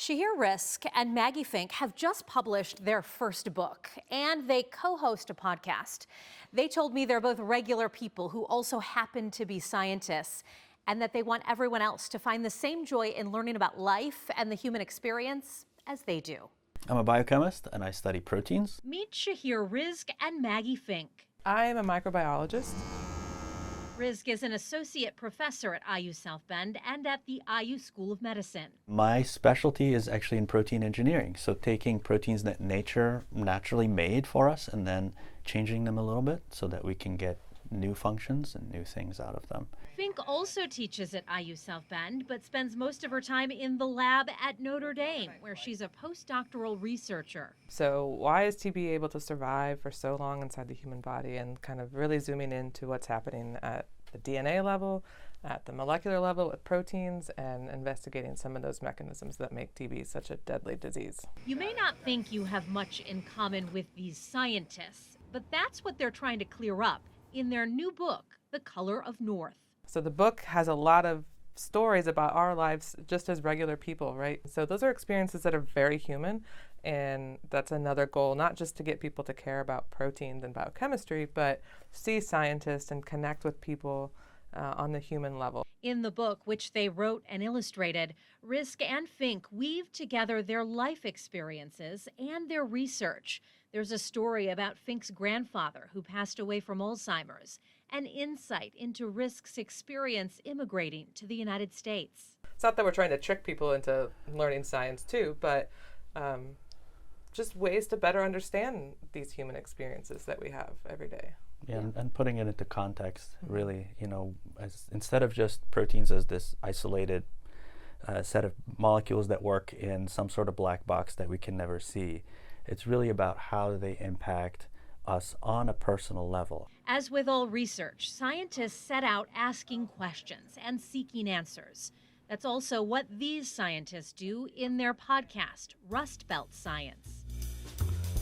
Shahir Risk and Maggie Fink have just published their first book, and they co-host a podcast. They told me they're both regular people who also happen to be scientists, and that they want everyone else to find the same joy in learning about life and the human experience as they do. I'm a biochemist, and I study proteins. Meet Shahir Risk and Maggie Fink. I am a microbiologist. Risk is an associate professor at IU South Bend and at the IU School of Medicine. My specialty is actually in protein engineering, so taking proteins that nature naturally made for us and then changing them a little bit so that we can get new functions and new things out of them. Fink also teaches at IU South Bend, but spends most of her time in the lab at Notre Dame, where she's a postdoctoral researcher. So why is TB able to survive for so long inside the human body, and kind of really zooming into what's happening at the DNA level, at the molecular level with proteins, and investigating some of those mechanisms that make TB such a deadly disease. You may not think you have much in common with these scientists, but that's what they're trying to clear up in their new book, The Color of North. So the book has a lot of stories about our lives just as regular people, right? So those are experiences that are very human, and that's another goal, not just to get people to care about proteins and biochemistry, but see scientists and connect with people on the human level. In the book, which they wrote and illustrated, Risk and Fink weave together their life experiences and their research. There's a story about Fink's grandfather who passed away from Alzheimer's, an insight into Risk's experience immigrating to the United States. It's not that we're trying to trick people into learning science too, but just ways to better understand these human experiences that we have every day. Yeah, and putting it into context, really, instead of just proteins as this isolated set of molecules that work in some sort of black box that we can never see, it's really about how they impact us on a personal level. As with all research, scientists set out asking questions and seeking answers. That's also what these scientists do in their podcast, Rust Belt Science.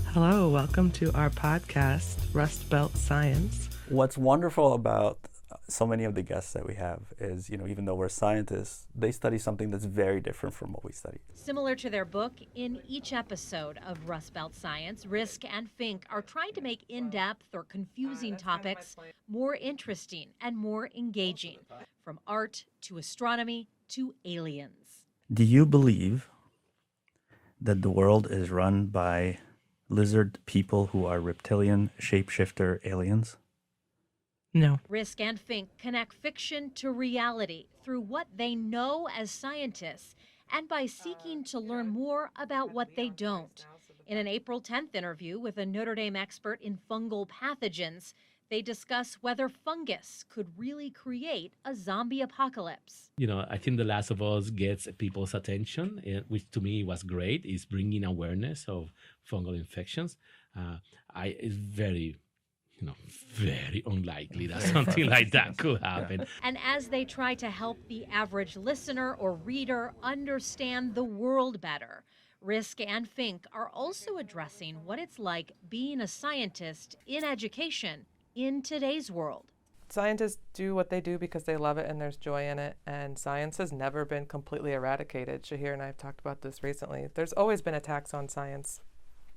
Hello, welcome to our podcast, Rust Belt Science. What's wonderful about so many of the guests that we have is, even though we're scientists, they study something that's very different from what we study. Similar to their book, in each episode of Rust Belt Science, Risk and Fink are trying to make in-depth or confusing topics more interesting and more engaging, from art to astronomy to aliens. Do you believe that the world is run by lizard people who are reptilian shapeshifter aliens? No. Risk and Fink connect fiction to reality through what they know as scientists and by seeking to learn more about what they don't. In an April 10th interview with a Notre Dame expert in fungal pathogens, they discuss whether fungus could really create a zombie apocalypse. I think The Last of Us gets people's attention, which to me was great, is bringing awareness of fungal infections. It's very unlikely that something like that could happen. And as they try to help the average listener or reader understand the world better, Risk and Fink are also addressing what it's like being a scientist in education in today's world. Scientists do what they do because they love it and there's joy in it, and science has never been completely eradicated. Shahir and I have talked about this recently. There's always been attacks on science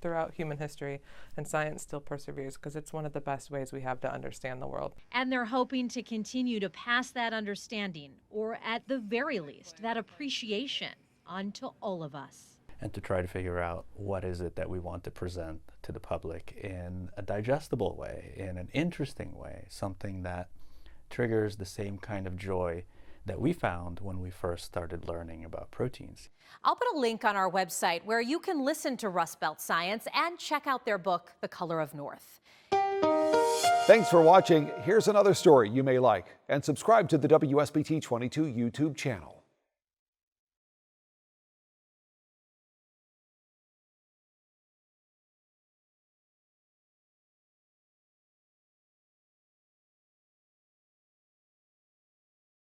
throughout human history, and science still perseveres because it's one of the best ways we have to understand the world. And they're hoping to continue to pass that understanding, or at the very least, that appreciation, on to all of us. And to try to figure out what is it that we want to present to the public in a digestible way, in an interesting way, something that triggers the same kind of joy that we found when we first started learning about proteins. I'll put a link on our website where you can listen to Rust Belt Science and check out their book, The Color of North. Thanks for watching. Here's another story you may like, and subscribe to the WSBT 22 YouTube channel.